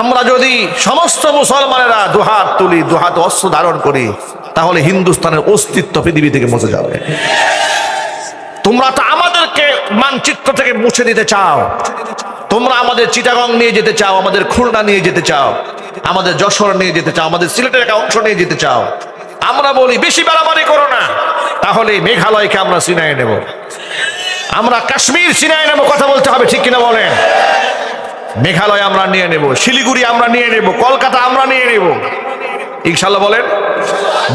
আমরা যদি সমস্ত মুসলমানেরা দুহাত তুলি, দুহাত অস্ত্র ধারণ করি, তাহলে হিন্দুস্তানের অস্তিত্ব পৃথিবী থেকে মুছে যাবে। তোমরা তো আমাদেরকে মানচিত্র থেকে মুছে দিতে চাও, তোমরা আমাদের চিটাগং নিয়ে যেতে চাও, আমাদের খুলনা নিয়ে যেতে চাও, আমাদের যশোর নিয়ে যেতে চাও, আমাদের সিলেটের একটা অংশ নিয়ে যেতে চাও। আমরা বলি বেশি বাড়াবাড়ি করো না, তাহলে মেঘালয়কে আমরা ছিনিয়ে নেব, আমরা কাশ্মীর ছিনিয়ে নেব। কথা বলতে হবে, ঠিক কিনা বলেন? মেঘালয় আমরা নিয়ে নেব, শিলিগুড়ি আমরা নিয়ে নেব, কলকাতা আমরা নিয়ে নেব, ইনশাল্লাহ বলেন।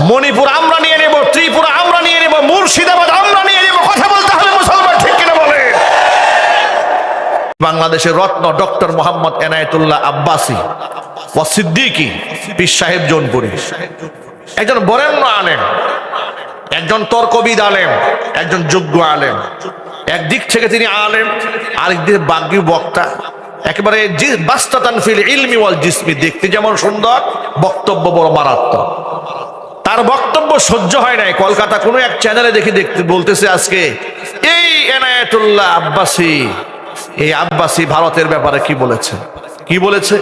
মণিপুর আমরা নিয়ে নেব, ত্রিপুরা আমরা নিয়ে নেব, মুর্শিদাবাদ আমরা নিয়ে নেব। কথা বলতে হবে মুসলমান, ঠিক কিনা বলেন? বাংলাদেশের রত্ন ডক্টর মোহাম্মদ এনায়েতুল্লাহ আব্বাসী ও সিদ্দিকী পীর সাহেব জৌনপুরী একজন বরেণ্য আলেম, একজন তর্কবিদ আলেম, একজন যোগ্য আলেম। একদিক থেকে তিনি আলেম, আরেক দিকে বাগ্মী বক্তা, একেবারে বাস্তাতান ফিল ইলমি ওয়াল জিসমি। দেখতে যেমন সুন্দর, বক্তব্য বড় মারাত্মক। তার বক্তব্য সহ্য হয় নাই। কলকাতা কোনো এক চ্যানেলে দেখতে বলতেছে আজকে, এই এনায়েতুল্লাহ আব্বাসী, এই আব্বাসী ভারতের ব্যাপারে কি বলেছে, কি বলেছে?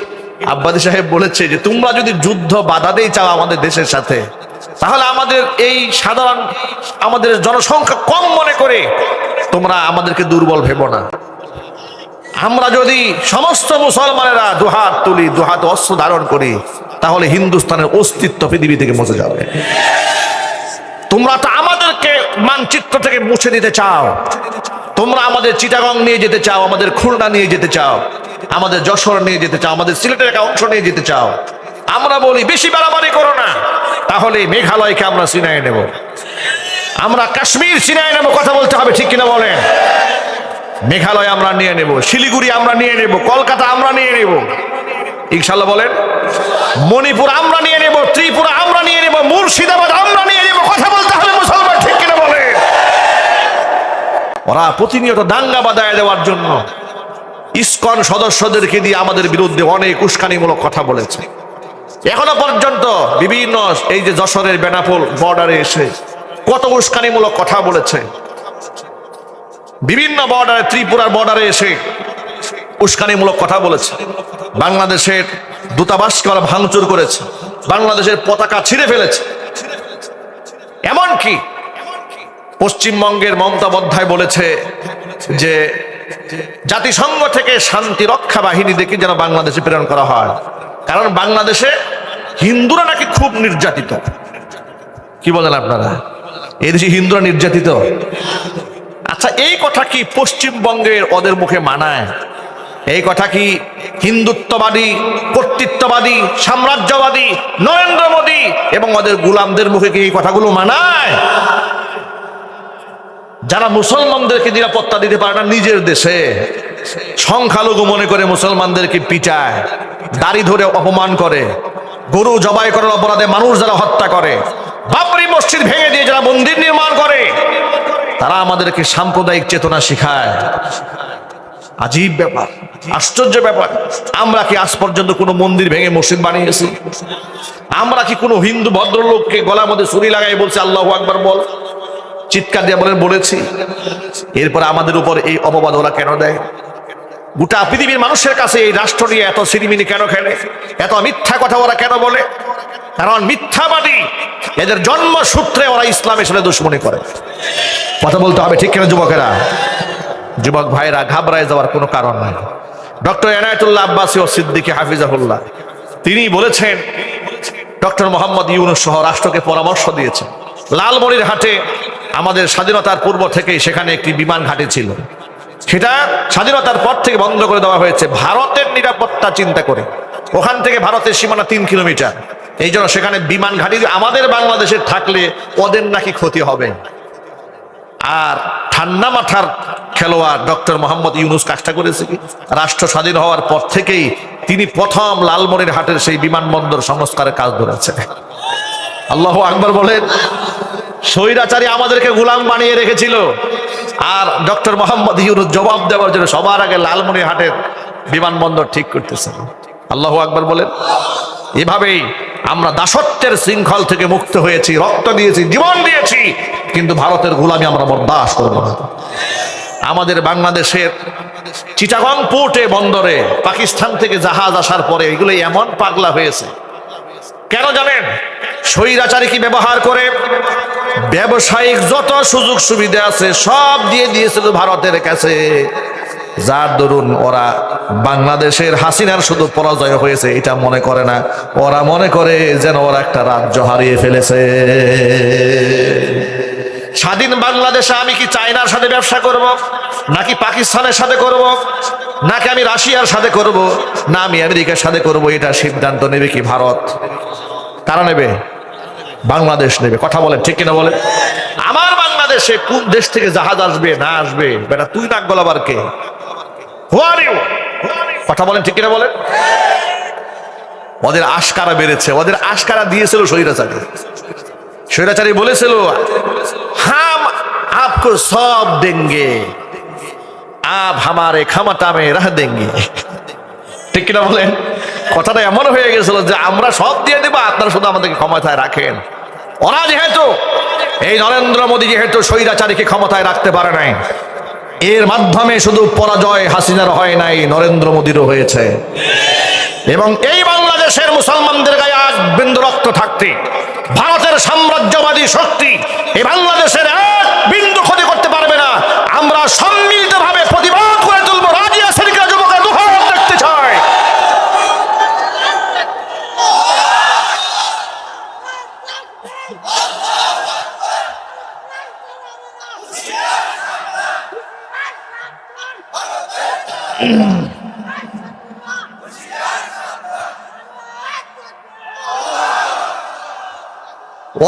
আব্বাসী সাহেব বলেছে যে তোমরা যদি যুদ্ধ বাধা দেই চাও আমাদের দেশের সাথে, তাহলে আমাদের এই সাধারণ আমাদের জনসংখ্যা কম মনে করে তোমরা আমাদেরকে দুর্বল ভেবো না। আমরা যদি সমস্ত মুসলমানেরা দুহাত তুলি, দুহাত অস্ত্র ধারণ করি, তাহলে হিন্দুস্তানের অস্তিত্ব পৃথিবী থেকে মুছে যাবে। তোমরা তো আমাদেরকে মানচিত্র থেকে মুছে দিতে চাও, তোমরা আমাদের চিটাগং নিয়ে যেতে চাও, আমাদের খুলনা নিয়ে যেতে চাও, আমাদের যশোর নিয়ে যেতে চাও, আমাদের সিলেটের একটা অংশ নিয়ে যেতে চাও। আমরা বলি বেশি বাড়াবাড়ি করো না, তাহলে মেঘালয়কে আমরা ছিনিয়ে নেব, আমরা কাশ্মীর ছিনিয়ে নেব। কথা বলতে হবে, ঠিক কিনা বলেন? মেঘালয় আমরা নিয়ে নেব, শিলিগুড়ি আমরা নিয়ে নেব, কলকাতা আমরা নিয়ে নেব, ইনশাল্লাহ বলেন। মণিপুর আমরা নিয়ে নেব, ত্রিপুরা আমরা নিয়ে নেব, মুর্শিদাবাদ আমরা নিয়ে নেব। কথা বলতে হবে মুসলমান, ঠিক কিনা বলেন? ওরা প্রতিনিয়ত দাঙ্গা বাঁধায় দেওয়ার জন্য ইসকন সদস্যদেরকে দিয়ে আমাদের বিরুদ্ধে অনেক উস্কানিমূলক কথা বলেছে। এখনো পর্যন্ত বিভিন্ন এই যে যশোরের বেনাপোল বর্ডারে এসে কত উস্কানিমূলক কথা বলেছে, বিভিন্ন বর্ডারে, ত্রিপুরার বর্ডারে এসে উস্কানিমূলক কথা বলেছে, বাংলাদেশের দূতাবাসকে ওরা ভাঙচুর করেছে, বাংলাদেশের পতাকা ছিঁড়ে ফেলেছে। এমনকি পশ্চিমবঙ্গের মমতা বন্দ্যোপাধ্যায় বলেছে যে জাতিসংঘ থেকে শান্তি রক্ষা বাহিনী দেখে যেন বাংলাদেশে প্রেরণ করা হয়, কারণ বাংলাদেশে হিন্দুরা নাকি খুব নির্যাতিত। কি বলেন আপনারা? এই দেশে হিন্দুরা নির্যাতিত? আচ্ছা, এই কথা কি পশ্চিমবঙ্গের ওদের মুখে মানায়? এই কথা কি হিন্দুত্ববাদী, কর্তৃত্ববাদী, সাম্রাজ্যবাদী নরেন্দ্র মোদী এবং ওদের গোলামদের মুখে কি এই কথাগুলো মানায়? যারা মুসলমানদেরকে নিরাপত্তা দিতে পারে না নিজের দেশে, সংখ্যালঘু মনে করে মুসলমানদেরকে পিটায়, দাড়ি ধরে অপমান করে, গরু জবাই করার অপরাধে মানুষ যারা হত্যা করে, বাবরি মসজিদ ভেঙে দিয়ে যারা মন্দির নির্মাণ করে, তারা আমাদেরকে সাম্প্রদায়িক চেতনা শিখায়। আজীব ব্যাপার, আশ্চর্য ব্যাপার। আমরা কি আজ পর্যন্ত কোনো মন্দির ভেঙে মসজিদ বানিয়েছি? আমরা কি কোনো হিন্দু ভদ্রলোককে গলার মধ্যে ছুরি লাগাই বলছে আল্লাহু আকবার বল, চিৎকার দিয়ে বলেছি? এরপর আমাদের উপর এই অপবাদ ওরা কেন দেয়? গোটা পৃথিবীর মানুষের কাছে এই রাষ্ট্র নিয়ে এত সিরিমিনি কেন খেলে? এত মিথ্যা কথা ওরা কেন বলে? কারণ মিথ্যাবাদী, এদের জন্মসূত্রে ওরা ইসলামের সাথে দুশ্মনী করে। কথা বলতে হবে, ঠিক কিনা যুবকেরা? যুবক ভাইরা, ঘাবড়ায় যাওয়ার কোনো কারণ নাই। ডক্টর এনায়েতুল্লাহ আব্বাসী ও সিদ্দিকী হাফিজাহুল্লাহ তিনি বলেছেন, ডক্টর মোহাম্মদ ইউনূস সহ রাষ্ট্রকে পরামর্শ দিয়েছেন। লালমনিরহাটে আমাদের স্বাধীনতার পূর্ব থেকেই সেখানে একটি বিমান ঘাঁটি ছিল, সেটা স্বাধীনতার পর থেকে বন্ধ করে দেওয়া হয়েছে ভারতের নিরাপত্তা চিন্তা করে। ওখান থেকে ভারতের সীমানা 3 কিলোমিটার, এই জন্য সেখানে বিমান ঘাঁটি আমাদের বাংলাদেশে থাকলে ওদের নাকি ক্ষতি হবে। আর ঠান্ডা মাথার খেলোয়াড় ডক্টর মোহাম্মদ ইউনূস কাজটা করেছে কি, রাষ্ট্র স্বাধীন হওয়ার পর থেকেই তিনি প্রথম লালমনিরহাটের সেই বিমানবন্দর সংস্কারের কাজ ধরেছে। আল্লাহু আকবার বলেন। স্বৈরাচারী আমাদেরকে গোলাম বানিয়ে রেখেছিল, আর ডক্টর মোহাম্মদ ইউনূস জবাব দেওয়ার জন্য সবার আগে লালমনিরহাটের বিমানবন্দর ঠিক করতেছেন। আল্লাহু আকবার বলেন। এভাবেই আমরা দাসত্বের শৃঙ্খল থেকে মুক্ত হয়েছি, রক্ত দিয়েছি, জীবন দিয়েছি, কিন্তু ভারতের গোলামি আমরা বরদাস্ত করব না। আমাদের বাংলাদেশের চিটাগং পোর্টে বন্দরে পাকিস্তান থেকে জাহাজ আসার পরে এগুলো এমন পাগলা হয়েছে কেন জানেন? স্বৈরাচারী কি ব্যবহার করে ব্যবসায়িক যত সুযোগ সুবিধা আছে সব দিয়ে দিয়েছিল ভারতের কাছে, যার দরুন ওরা বাংলাদেশের হাসিনার শুধু পরাজয় হয়েছে এটা মনে করে না, ওরা মনে করে যেন ওরা একটা রাজ্য হারিয়ে ফেলেছে। স্বাধীন বাংলাদেশে আমি কি চায়নার সাথে ব্যবসা করব, নাকি পাকিস্তানের সাথে করব, নাকি আমি রাশিয়ার সাথে করব, না আমি আমেরিকার সাথে করব, এটা সিদ্ধান্ত নেবে কি ভারত? কারা নেবে? বাংলাদেশ নেবে। কথা বলেন ঠিক কিনা বলেন? আমার বাংলাদেশে কোন দেশ থেকে জাহাজ আসবে না আসবে বেটা তুই নাক গলাবার কে? হু আর ইউ? কথা বলেন ঠিক কিনা বলেন? ওদের আশকারা বেড়েছে, ওদের আশকারা দিয়েছিল স্বৈরাচারী। স্বৈরাচারী বলেছিল হাম আপকো সব দেंगे, আপ হামারে ক্ষমতা মে রহ দেंगे। ঠিক কিনা বলেন? কথাটা এমন হয়ে গেছিল যে আমরা সব দিয়ে দেব, আপনারা শুধু আমাদেরকে ক্ষমতায় রাখেন। ওরা যেহেতু এই নরেন্দ্র মোদী যেহেতু স্বৈরাচারীকে ক্ষমতায় রাখতে পারে নাই, এর মাধ্যমে শুধু পরাজয় হাসিনার হয় নাই, নরেন্দ্র মোদীরও হয়েছে। এবং এই বাংলাদেশের মুসলমানদের গায়ে এক বিন্দু রক্ত থাকতে ভারতের সাম্রাজ্যবাদী শক্তি এই বাংলাদেশের এক বিন্দু ক্ষতি করতে পারবে না। আমরা সম্মিলিতভাবে প্রতিবাদ করে তুলব। রাজি আছেন কিনা যুবকের? দুহাত দেখতে চাই।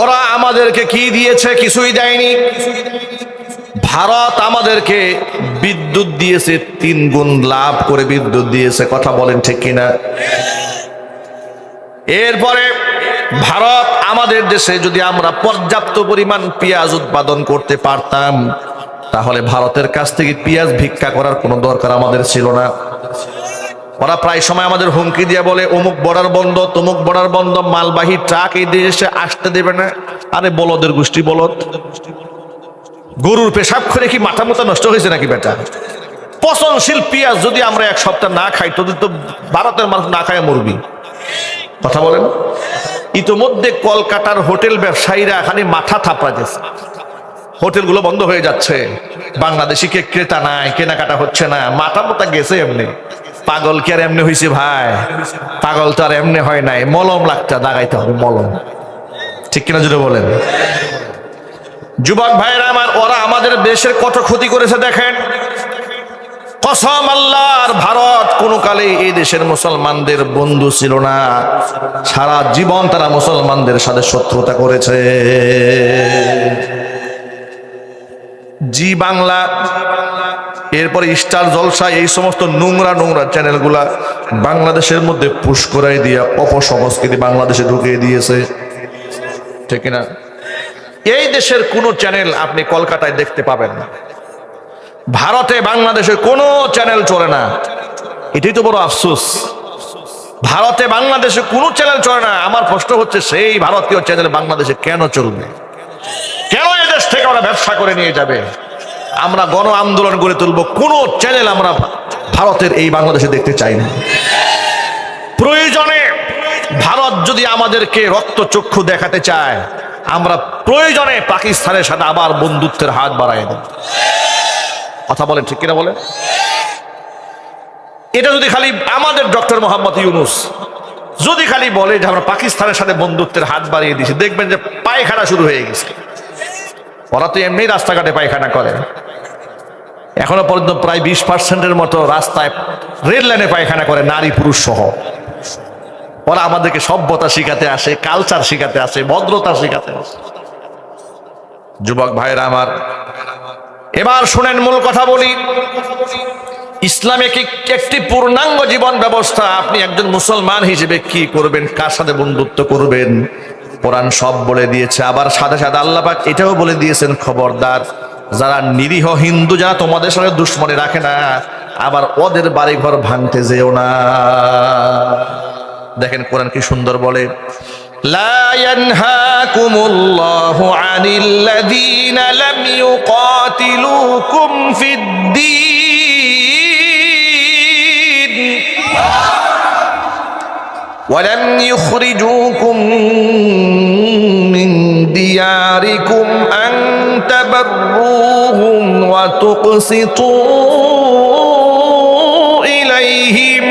ওরা আমাদেরকে কি দিয়েছে? কিছুই দেয়নি। ভারত আমাদেরকে বিদ্যুৎ দিয়েছে, 3 গুণ লাভ করে বিদ্যুৎ দিয়েছে। কথা বলেন ঠিক কিনা? এরপরে ভারত আমাদের দেশে যদি আমরা পর্যাপ্ত পরিমাণ পেঁয়াজ উৎপাদন করতে পারতাম তাহলে ভারতের কাছ থেকে পেঁয়াজ ভিক্ষা করার কোনো দরকার আমাদের ছিল না। ওরা প্রায় সময় আমাদের হুমকি দিয়ে বলে অমুক বর্ডার বন্ধ, তমুক বর্ডার বন্ধ, মালবাহী ট্রাক এই দেশে আসতে দেবে না। আরে বলদের গোষ্ঠী বলদ, গরুর পেশাব করে কি মাথা মতো নষ্ট হয়েছে নাকি বেটা? পচনশীল পেঁয়াজ যদি আমরা 1 সপ্তাহ না খাই তোদের তো ভারতের মানুষ না খায় মরবি। কথা বলেন? ইতোমধ্যে কলকাতার হোটেল ব্যবসায়ীরা খালি মাথা থাপড়াতেছে, হোটেলগুলো বন্ধ হয়ে যাচ্ছে, বাংলাদেশি কে ক্রেতা নাই, কেনাকাটা হচ্ছে না। মাথা মোতা গেছে এমনি। পাগল কি আর এমনি হয়েছে ভাই? পাগল তো আর এমনি হয় নাই, মলম লাগতে দাগাইতে হবে, মলম। ঠিক কিনা যদি বলেন? যুবক ভাইরা আমার, ওরা আমাদের দেশের কত ক্ষতি করেছে দেখেন। কসম আল্লাহর, ভারত কোনো কালে এই দেশের মুসলমানদের বন্ধু ছিল না। সারা জীবন তারা মুসলমানদের সাথে শত্রুতা করেছে। জি বাংলা, এরপরে স্টার জলসা, এই সমস্ত নোংরা নোংরা চ্যানেলগুলা বাংলাদেশের মধ্যে পুশ করাই দিয়া অপসংস্কৃতি বাংলাদেশে ঢুকিয়ে দিয়েছে। ঠিক না? এই দেশের কোন চ্যানেল আপনি কলকাতায় দেখতে পাবেন না, ভারতে বাংলাদেশের কোনো চ্যানেল চলে না। এটাই তো বড় আফসোস। ভারতে বাংলাদেশে কোনো চ্যানেল চলে না। আমার প্রশ্ন হচ্ছে, সেই ভারতীয় চ্যানেল বাংলাদেশে কেন চলবে? কেন এদেশ থেকে ওরা ব্যবসা করে নিয়ে যাবে? আমরা গণ আন্দোলন গড়ে তুলবো, কোন চ্যানেল আমরা ভারতের এই বাংলাদেশে দেখতে চাই না। প্রয়োজনে ভারত যদি আমাদেরকে রক্তচক্ষু দেখাতে চায়, আমরা প্রয়োজনে পাকিস্তানের সাথে আবার বন্ধুত্বের হাত বাড়াই দেব। কথা বলেন ঠিক কিনা বলেন? এটা যদি খালি আমাদের ডক্টর মোহাম্মদ ইউনূস যদি খালি বলে যে আমরা পাকিস্তানের সাথে বন্ধুত্বের হাত বাড়িয়ে দিয়েছি, দেখবেন যে পায়খানা শুরু হয়ে গেছে। ওরা তো এমনি রাস্তাঘাটে পায়খানা করে। এখনো পর্যন্ত প্রায় 20% মতো রাস্তায়, রেল লাইনে পায়খানা করে, নারী পুরুষ সহ। ওরা আমাদেরকে সভ্যতা শিখাতে আসে, কালচার শিখাতে আসে, ভদ্রতা শিখাতে আসে। যুবক ভাইরা আমার, এবার শুনেন মূল কথা বলি। ইসলামিক একটি পূর্ণাঙ্গ জীবন ব্যবস্থা। আপনি একজন মুসলমান হিসেবে কি করবেন, কার সাথে বন্ধুত্ব করবেন, কোরআন সব বলে দিয়েছে। আবার সাথে সাথে আল্লাহ পাক এটাও বলে দিয়েছেন, খবরদার যারা নিরীহ হিন্দু যারা তোমাদের সাথে দুশ্মনী রাখে না, আবার ওদের বাড়িঘর ভাঙতে যেও না। দেখেন কোরআন কি সুন্দর বলে, লা ইয়ানহাকুমুল্লাহু আনিল্লাযীনা লাম ইউকাতিলুকুম ফিদ্দীন ওয়ালাম ইউখরিজুকুম মিন দিয়ারিকুম আন তাবাররুহুম ওয়া তুকসিতু ইলাইহিম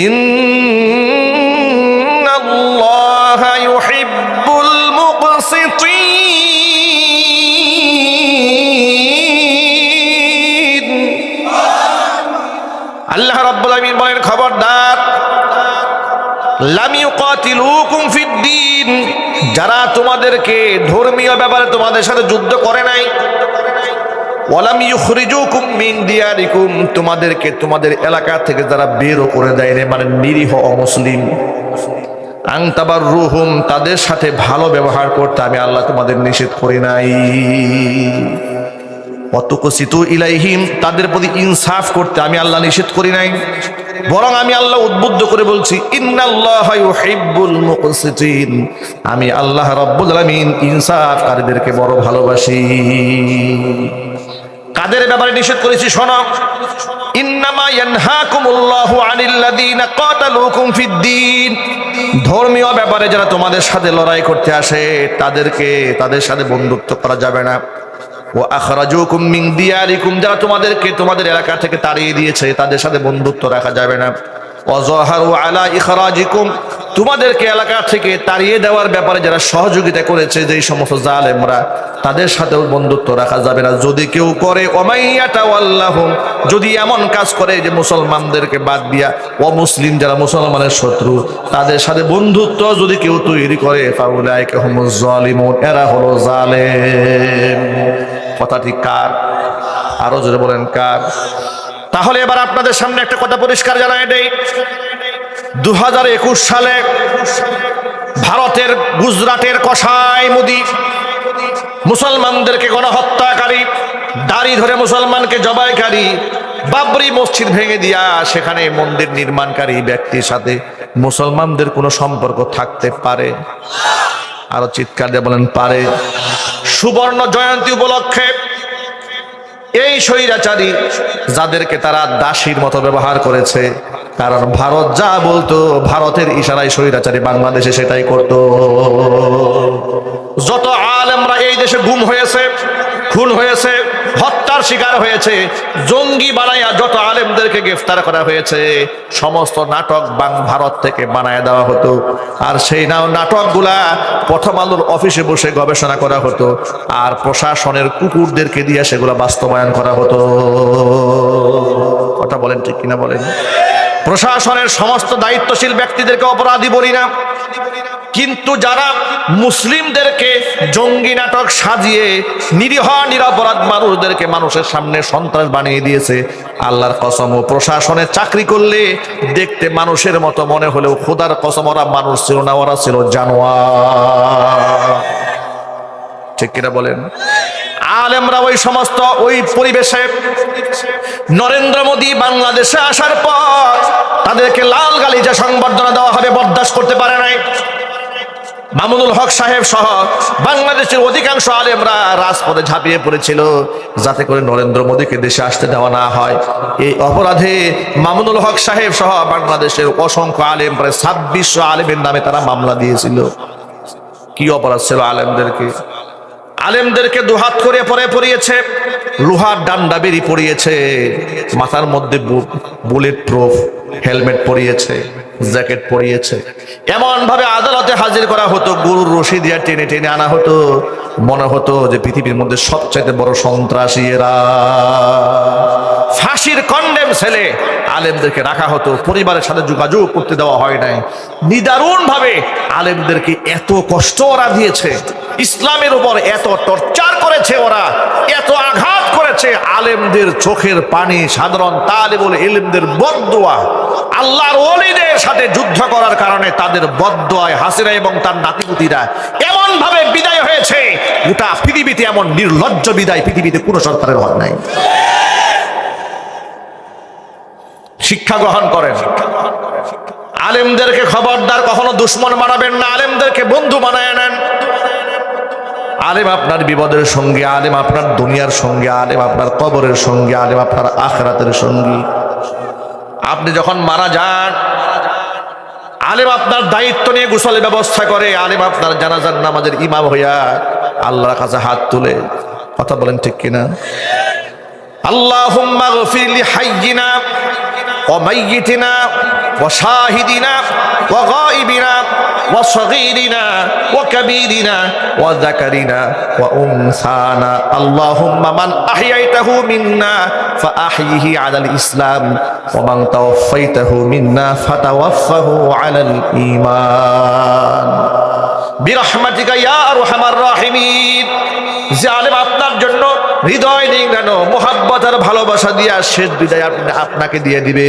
ইন্নাল্লাহা ইউহিব্বুল মুকসিতিন। আল্লাহ রাব্বুল আলামিন বলেন, খবরদার, লাম ইউকাতিলুকুম ফিদ্দীন, যারা তোমাদেরকে ধর্মীয় ব্যাপারে তোমাদের সাথে যুদ্ধ করে নাই, ওয়ালাম ইউখরিজুকুম মিন দিয়ারিকুম, তোমাদেরকে তোমাদের এলাকা থেকে যারা বেরও করে দেয় না, মানে নিরীহ অমুসলিম, আন তাবাররুহুম, তাদের সাথে ভালো ব্যবহার করতে আমি আল্লাহ তোমাদের নিষেধ করি নাই। ওয়া তুকসিতু ইলাইহিম, তাদের প্রতি ইনসাফ করতে আমি আল্লাহ নিষেধ করি নাই, বরং আমি আল্লাহ উদ্বুদ্ধ করে বলছি, ইন্নাল্লাহা ইউহিব্বুল মুকসিতিন, আমি আল্লাহ রাব্বুল আলামিন ইনসাফকারীদেরকে বড় ভালোবাসি। কাদের ব্যাপারে নিষেধ করেছি শোনো, ইন্নামা ইয়ানহাকুমুল্লাহু আনিল্লাযীনা কাতালুকুম ফিদ্দীন, ধর্মীয় ব্যাপারে যারা তোমাদের সাথে লড়াই করতে আসে তাদের সাথে বন্ধুত্ব করা যাবে না। ওয়া আখরাজুকুম মিন দিয়ারিকুম, যারা তোমাদেরকে তোমাদের এলাকা থেকে তাড়িয়ে দিয়েছে তাদের সাথে বন্ধুত্ব রাখা যাবে না। ওয়া যাহারু আলা ইখরাজিকুম, তোমাদেরকে এলাকা থেকে তাড়িয়ে দেওয়ার ব্যাপারে যারা সহযোগিতা করেছে যেই সমস্ত জালেমরা, তাদের সাথেও বন্ধুত্ব রাখা যাবে না। যদি কেউ করে ওমাইয়াতাওয়াল্লাহুম, যদি এমন কাজ করে যে মুসলমানদেরকে বাদ দিয়া অমুসলিম যারা মুসলমানের শত্রু তাদের সাথে বন্ধুত্ব যদি কেউ তৈরি করে, ফাউলাইকা হুমুজ জালিমুন, এরা হলো জালেম। কথা ঠিক কার? আরো জোরে বলেন কার? তাহলে এবার আপনাদের সামনে একটা কথা পরিষ্কার জানাই দেই, 2021 সালে ভারতের গুজরাটের কসাই মোদি মুসলমানদেরকে গণহত্যাকারী, দাড়ি ধরে মুসলমানকে জবাইকারী, বাবরি মসজিদ ভেঙে দিয়া সেখানে মন্দির নির্মাণকারী ব্যক্তির সাথে মুসলমানদের কোনো সম্পর্ক থাকতে পারে? আরো চিৎকার দিয়ে বলেন পারে। সুবর্ণ জয়ন্তী উপলক্ষে এই স্বৈরাচারী যাদেরকে তারা দাসীর মতো ব্যবহার করেছে, কারণ ভারত যা বলতো ভারতের ইশারায় স্বৈরাচারী বাংলাদেশে সেটাই করতো। যত আলেমরা এই দেশে গুম হয়েছে, খুন হয়েছে, হত্যার শিকার হয়েছে, জঙ্গি বানাইয়া যত আলেমদেরকে গ্রেফতার করা হয়েছে, সমস্ত নাটক ভারত থেকে বানায় দেওয়া হতো। আর সেই নাটকগুলা প্রথম আলোর অফিসে বসে গবেষণা করা হতো, আর প্রশাসনের কুকুরদেরকে দিয়ে সেগুলা বাস্তবায়ন করা হতো। কথা বলেন ঠিক কিনা বলেন? প্রশাসনের সমস্ত দায়িত্বশীল ব্যক্তিদেরকে অপরাধী বলি না, কিন্তু যারা মুসলিমদেরকে জঙ্গি নাটক সাজিয়ে নিরীহ নিরপরাধ মানুষদেরকে মানুষের সামনে সন্ত্রাস বানিয়ে দিয়েছে, আল্লাহর কসম প্রশাসনে চাকরি করলে দেখতে মানুষের মতো মনে হলেও খোদার কসম ওরা মানুষ ছিল না, ওরা ছিল জানোয়ার। ঠিক কিনা বলেন? আলেমরা ওই পরিবেশে নরেন্দ্র মোদী বাংলাদেশে আসার পর তাদেরকে লাল গালিচা সংবর্ধনা দেওয়া হবে বরদাস্ত করতে পারে নাই। মামুনুল হক সাহেব সহ বাংলাদেশের অধিকাংশ আলেমরা রাজপথে ঝাঁপিয়ে পড়েছিল যাতে করে নরেন্দ্র মোদীকে দেশে আসতে দেওয়া না হয়। এই অপরাধে মামুনুল হক সাহেব সহ বাংলাদেশের অসংখ্য আলেম, প্রায় 2600 আলেমের নামে তারা মামলা দিয়েছিল। কি অপরাধ ছিল? আলেমদেরকে দুহাত করে পরিয়েছে, লোহার ডান্ডা বেরি পরিয়েছে, মাথার মধ্যে বুলেট প্রুফ হেলমেট পরিয়েছে, জ্যাকেট পরিয়েছে, এমন ভাবে আদালতে হাজির করা হতো, গরুর রশি দিয়ে টেনে টেনে আনা হতো, মনে হতো যে পৃথিবীর মধ্যে সবচাইতে বড় সন্ত্রাসী এরা। ফাঁসির কন্ডেম ছেলে আলেমদেরকে রাখা হতো, পরিবারের সাথে যোগাযোগ করতে দেওয়া হয় নাই। নিদারুণ ভাবে আলেমদেরকে এত কষ্ট ওরা দিয়েছে, ইসলামের উপর এত টর্চার করেছে ওরা, এত আঘাত করেছে, আলেমদের চোখের পানি, সাধারণ তালিবুল ইলমদের বদদুয়া, আল্লাহর ওলিদের সাথে যুদ্ধ করার কারণে তাদের বদদুয়ায় হাসিনা এবং তার নাতিপুতিরা এমন ভাবে বিদায় হয়েছে, গোটা পৃথিবীতে এমন নির্লজ্জ বিদায় পৃথিবীতে কোনো সরকারের হয় নাই। শিক্ষা গ্রহণ করেন। আলেমদেরকে খবরদার কখনো দুশ্মন বানাবেন না, আলেমদেরকে বন্ধু বানায় নেন। আলেম আপনার বিপদের সঙ্গী, আলেম আপনার দুনিয়ার সঙ্গী, আলেম আপনার কবরের সঙ্গী, আলেম আপনার আখিরাতের সঙ্গী। আপনি যখন মারা যান আলেম আপনার দায়িত্ব নিয়ে গোসলের ব্যবস্থা করে, আলেম আপনার জানাজার নামাজের ইমাম হইয়া আল্লাহর কাছে হাত তুলে। কথা বলেন ঠিক কিনা? আল্লাহুম্মা গফির লি হাইয়িনা ওয়া মাইয়িতিনা ওয়া শাহিদিনা ওয়া গায়িবিনা ওয়া সগীরিনা ওয়া কাবীরিনা ওয়া যাকারিনা ওয়া উনসানা। আল্লাহুম্মা মান আহইয়াইতাহু মিন্না ফাআহইহি আলাল ইসলাম ওয়া মান তাওয়াফাইতাহু মিন্না ফাতাওয়াফাহু আলাল ঈমান বিরহমাতিকা ইয়া আরহামার রাহিমিন। যে আলেম আপনার জন্য হৃদয় নিংড়ানো মোহাব্বত আর ভালোবাসা দিয়া শেষ বিদায় আপনাকে দিয়ে দিবে,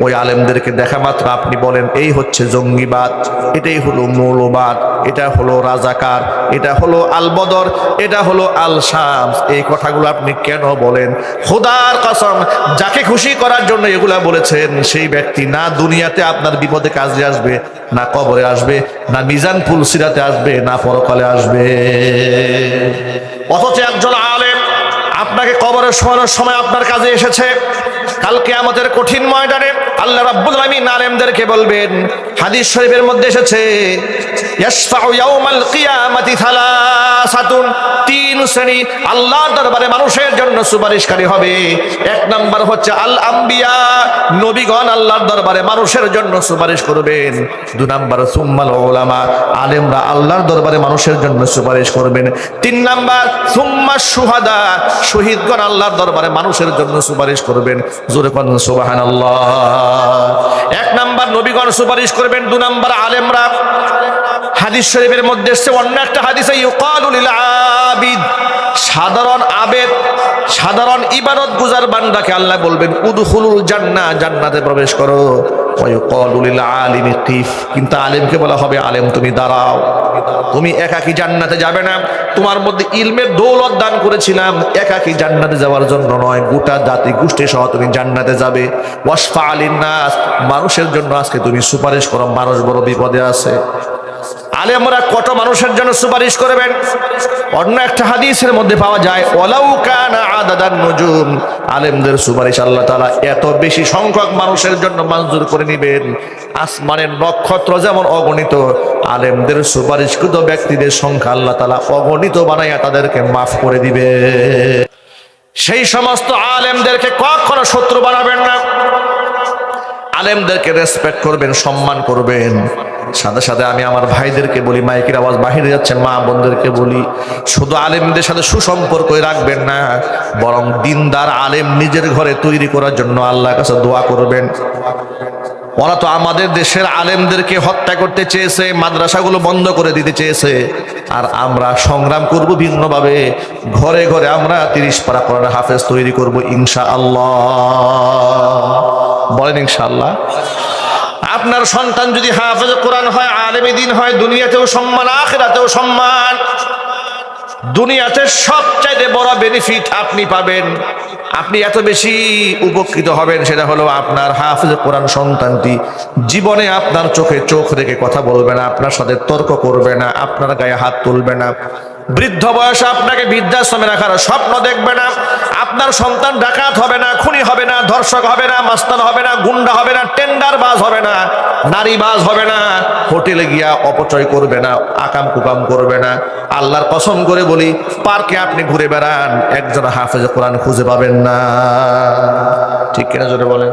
ওই আলেমদেরকে দেখা মাত্র আপনি বলেন এই হচ্ছে জঙ্গিবাদ, এটাই হলো মৌলবাদ, এটা হলো রাজাকার, এটা হলো আল বদর, এটা হলো আল শামস। এই কথাগুলো আপনি কেন বলেন? খোদার কসম, যাকে খুশি করার জন্য এগুলা বলেছেন সেই ব্যক্তি না দুনিয়াতে আপনার বিপদে কাজে আসবে, না কবরে আসবে, না মিজান ফুলসিরাতে আসবে, না পরকালে আসবে। অথচ একজন আলেম আপনাকে কবরে শোয়ানোর সময় আপনার কাজে এসেছে। কালকে আমাদের কঠিন ময়দানে আল্লাহ রাব্বুল আলামিন আলেমদেরকে বলবেন, হাদিস শরীফের মধ্যে এসেছে ইয়াশফাউ ইয়াউমাল কিয়ামাতি সালাসাতুন, তিন শ্রেণী আল্লাহর দরবারে মানুষের জন্য সুপারিশকারী হবে। এক নাম্বার হচ্ছে আল আম্বিয়া, নবীগণ আল্লাহর দরবারে মানুষের জন্য সুপারিশ করবেন। দুই নাম্বার সুম্মাল উলামা, আলেমরা আল্লাহর দরবারে মানুষের জন্য সুপারিশ করবেন। তিন নাম্বার সুম্মা শুহাদা, শহীদগণ আল্লাহর দরবারে মানুষের জন্য সুপারিশ করবেন। জোরে কোন সুবহানাল্লাহ। এক নাম্বার নবীগণ সুপারিশ করবেন, দুই নাম্বার আলেমরা। হাদিস শরীফের মধ্যে এসেছে অন্য একটা হাদিসে ইউকালু লিল আবিদ, সাধারণ আবেদ, সাধারণ ইবাদত গুজার বান্দাকে আল্লাহ বলবেন উদখুলুল জান্নাহ, জান্নাতে প্রবেশ করো। ওয়া ইউকালু লিল আলিমি কিফ, কিন্তু আলেমকে বলা হবে আলেম তুমি দাঁড়াও, তুমি একাকী জান্নাতে যাবে না। তোমার মধ্যে ইলমের দৌলত দান করেছিলাম একাকী জান্নাতে যাওয়ার জন্য নয়, গোটা জাতি গোষ্ঠী সহ তুমি জান্নাতে যাবে। ওয়াসফা আলিন নাস, মানুষের জন্য আজকে তুমি সুপারিশ করো, মানুষ বড় বিপদে আছে। আলেমরা কত মানুষের জন্য সুপারিশ করবেন। অন্য একটা হাদিসের মধ্যে পাওয়া যায় ওয়ালাউ কানা আদাদান নুজুম, আলেমদের সুপারিশ আল্লাহ তাআলা এত বেশি সংখ্যক মানুষের জন্য মঞ্জুর করে নেবেন, আসমানের নক্ষত্র যেমন অগণিত, আলেমদের সুপারিশকৃত ব্যক্তিদের সংখ্যা আল্লাহ তাআলা অগণিত বানাইয়া তাদেরকে মাফ করে দিবে। সেই সমস্ত আলেমদেরকে কখনো শত্রু বানাবেন না, আলেমদেরকে রেসপেক্ট করবেন, সম্মান করবেন। সাথে সাথে আমি আমার ভাইদেরকে বলি, মাইকের আওয়াজ বাহিরে যাচ্ছে, মা বোনদেরকে বলি, শুধু আলেমদের সাথে সুসম্পর্ক রাখবেন না, বরং দিনদার আলেম নিজের ঘরে তৈরি করার জন্য আল্লাহর কাছে দোয়া করবেন। ওরা তো আমাদের দেশের আলেমদেরকে হত্যা করতে চেয়েছে, মাদ্রাসাগুলো বন্ধ করে দিতে চেয়েছে, আর আমরা সংগ্রাম করব ভিন্নভাবে। ঘরে ঘরে আমরা 30 পারা কোরআন হাফেজ তৈরি করব ইনশাআল্লাহ। বলেন ইনশাআল্লাহ। আপনার সন্তান যদি হাফেজ কোরআন হয়, আলেমে দ্বীন হয়, দুনিয়াতেও সম্মান, আখিরাতেও সম্মান। দুনিয়াতে সবচাইতে বড় বেনিফিট আপনি পাবেন, আপনি এত বেশি উপকৃত হবেন, সেটা হলো আপনার হাফেজ কোরআন সন্তানটি জীবনে আপনার চোখে চোখ রেখে কথা বলবে না, আপনার সাথে তর্ক করবে না, আপনার গায়ে হাত তুলবে না, বৃদ্ধ বয়সে আপনাকে বৃদ্ধাশ্রমে রাখার স্বপ্ন দেখবে না। আপনার সন্তান ডাকাত হবে না, খুনি হবে না, ধর্ষক হবে না, মাস্তান হবে না, গুন্ডা হবে না, টেন্ডারবাজ হবে না, নারীবাজ হবে না, হোটেলে গিয়া অপচয় করবে না, আকাম কুকাম করবে না। আল্লাহর কসম করে বলি, পার্কে আপনি ঘুরে বেড়ান, একজন হাফেজ কোরআন খুঁজে পাবেন না। ঠিক কিনা জোরে বলেন।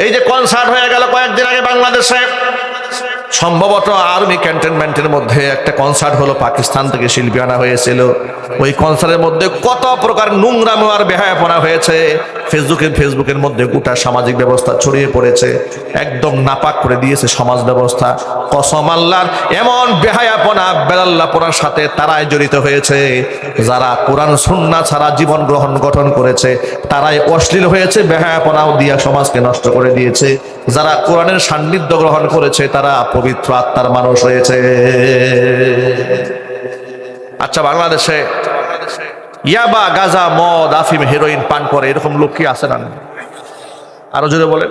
এই যে কনসার্ট হয়ে গেল কয়েকদিন আগে বাংলাদেশে, সম্ভবত আর্মি ক্যান্টনমেন্টের মধ্যে একটা কনসার্ট হলো, পাকিস্তান থেকে শিল্পী আনা হয়েছিল। ওই কনসার্টের মধ্যে কত প্রকার নোংরামো আর বেহায়াপনা হয়েছে। ফেসবুকের মধ্যে গোটা সামাজিক ব্যবস্থা ছড়িয়ে পড়েছে, একদম নাপাক করে দিয়েছে সমাজ ব্যবস্থা। কসম আল্লাহর, এমন বেহায়াপনা বেলাল্লাপনার সাথে তারাই জড়িত হয়েছে যারা কোরআন সুন্নাহ ছাড়া জীবন গঠন করেছে, তারাই অশ্লীল হয়েছে, বেহায়াপনাও দিয়া সমাজকে নষ্ট করে দিয়েছে। যারা কোরআনের সান্নিধ্য গ্রহণ করেছে তারা পবিত্র আত্মার মানুষ হয়েছে। আচ্ছা, বাংলাদেশে ইয়াবা, গাঁজা, মদ, আফিম, হেরোইন পান করে এরকম লোক কি আছে না? আরো জোরে বলেন।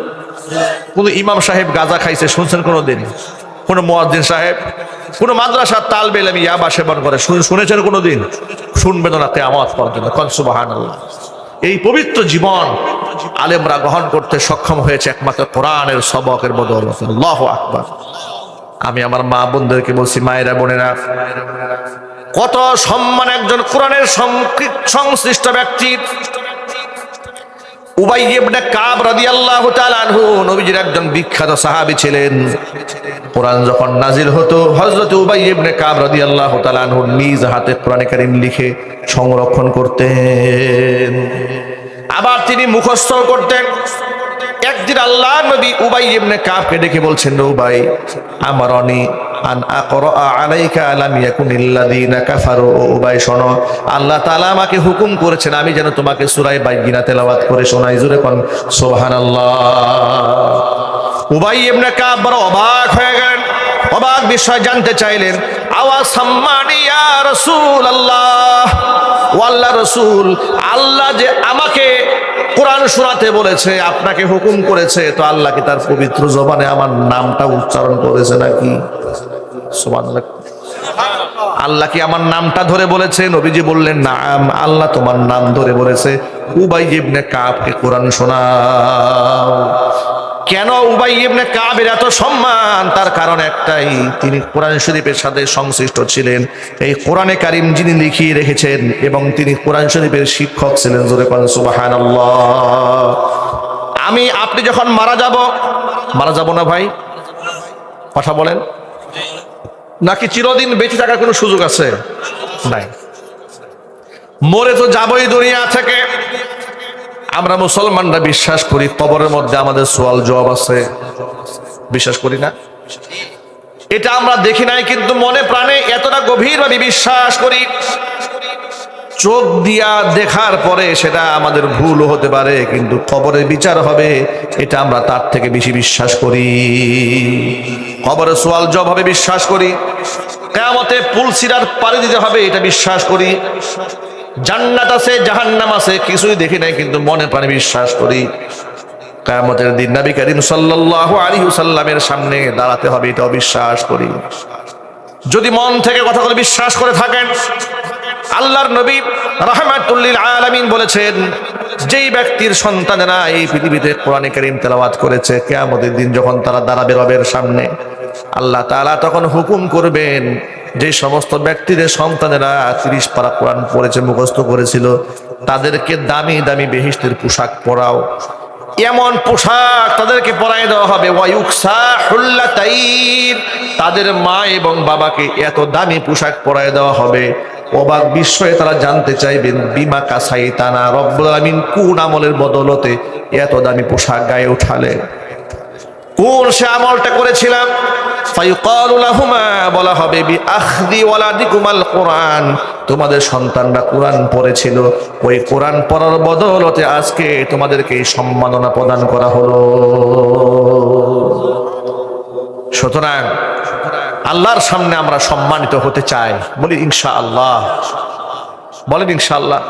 কোন ইমাম সাহেব গাঁজা খাইছে শুনছেন কোনোদিন? কোন মুয়াজ্জিন সাহেব, কোন মাদ্রাসার তালবে ইলম ইয়াবা সেবন করে শুনেছেন কোনোদিন? শুনবেন না কিয়ামত পর্যন্ত। কোন সুবহানাল্লাহ। এই পবিত্র জীবন আলেমরা গ্রহণ করতে সক্ষম হয়েছে একমাত্র কোরআনের সবকের বদৌলতে। আল্লাহু আকবার। আমি আমার মা বোনদেরকে বলছি, মায়েরা বোনেরা, কত সম্মান একজন কোরআনের সংশ্লিষ্ট ব্যক্তির। উবাই ইবনে কাব রাদিয়াল্লাহু তাআলা আনহু নবীজির একজন বিখ্যাত সাহাবী ছিলেন। কোরআন যখন নাজিল হতো, হযরত উবাই ইবনে কাব রাদিয়াল্লাহু তাআলা আনহু নিজ হাতে কোরআনে কারীম লিখে সংরক্ষণ করতেন, আবার তিনি মুখস্থ করতেন। একদিন আল্লাহর নবী উবাই ইবনে কাবকে ডেকে বলছেন, উবাই আমারনি আন আকরা আলাইকা লাম ইয়াকুনিল্লাযীনা কাফারু। উবাই শোনো, আল্লাহ তাআলা আমাকে হুকুম করেছেন আমি যেন তোমাকে সূরা বাইয়িনা তেলাওয়াত করে শোনাই। জোরে কোন সুবহানাল্লাহ। উবাই ইবনে কাব বড় অবাক হয়ে গেলেন, অবাক বিষয় জানতে চাইলেন, আওয়া সাম্মানি ইয়া রাসূলুল্লাহ, ও আল্লাহর রাসূল, আল্লাহ যে আমাকে কোরআন শোনাতে বলেছে, আপনাকে হুকুম করেছে, তো আল্লাহ কি তার পবিত্র জবানে আমার নামটা উচ্চারণ করেছে নাকি? সুবহানাল্লাহ। আল্লাহ কি আমার নামটা ধরে বলেছে? নবীজি বললেন, নাম, আল্লাহ তোমার নাম ধরে বলেছে। উবাই ইবনে কাবকে কোরআন শোনাও। কেন উবাই ইবনে কাবের এত সম্মান? তার কারণ একটাই, তিনি কোরআন শরীফের সাথে সংশ্লিষ্ট ছিলেন। এই কোরআনে কারীম যিনি লিখিয়ে রেখেছেন এবং তিনি কোরআন শরীফের শিক্ষক ছিলেন। জোরে কোরআন সুবহানাল্লাহ। আমি আপনি যখন মারা যাব না ভাই, কথা বলেন, নাকি চিরদিন বেঁচে থাকার কোনো সুযোগ আছে? নাই। মরে তো যাবই দুনিয়া থেকে। আমরা মুসলমানরা বিশ্বাস করি কবরের মধ্যে আমাদের সওয়াল জবাব আছে, বিশ্বাস করি না? এটা আমরা দেখি নাই, কিন্তু মনে প্রাণে এতটা গভীরভাবে বিশ্বাস করি। চোখ দিয়া দেখার পরে সেটা আমাদের ভুলও হতে পারে, কিন্তু কবরের বিচার হবে এটা আমরা তার থেকে বেশি বিশ্বাস করি। কবরের সওয়াল জবাব হবে বিশ্বাস করি। কিয়ামতে পুলসিরাত পাড়ি দিতে হবে এটা বিশ্বাস করি। জান্নাত আছে, জাহান্নাম আছে, কিছুই দেখি নাই কিন্তু মনে প্রাণে বিশ্বাস করি। কিয়ামতের দিন নবী করিম সাল্লাল্লাহু আলাইহি ওয়াসাল্লামের সামনে দাঁড়াতে হবে এটাও বিশ্বাস করি। যদি মন থেকে কথাগুলো বিশ্বাস করে থাকেন, আল্লাহর নবী রাহমাতুল লিল আলামিন বলেছেন, যেই ব্যক্তির সন্তানেরা এই পৃথিবীতে কোরআনে কারীম তেলাওয়াত করেছে, কিয়ামতের দিন যখন তারা দাঁড়াবে রবের সামনে, আল্লাহ তাআলা তখন হুকুম করবেন, যে সমস্ত ব্যক্তিদের সন্তানেরা 30 পারা কোরআন পড়েছে, মুখস্থ করেছিল, তাদেরকে দামি দামি বেহেশতের পোশাক পরাও। এমন পোশাক তাদেরকে পরাই দেওয়া হবে, ওয়ায়ুকসা হুল্লাতাইন, তাদের মা এবং বাবাকে এত দামি পোশাক পরাই দেওয়া হবে। অবাক বিস্ময়ে তারা জানতে চাইবেন, বিমা কাসাইতানা, রব্বুল আলামিন কোন আমলের বদলতে এত দামি পোশাক গায়ে উঠালে, কোন সে আমলটা করেছিলাম? ফায়ুকালু লাহুমা, বলা হবে, বিআখদি ওয়ালাদিকুমাল কোরআন, তোমাদের সন্তানরা কোরআন পড়েছিল, ওই কোরআন পড়ার বদলতে আজকে তোমাদেরকে এই সম্মাননা প্রদান করা হলো। সুতরাং আল্লাহর সামনে আমরা সম্মানিত হতে চাই, বলি ইনশাআল্লাহ, বলেন ইনশাআল্লাহ।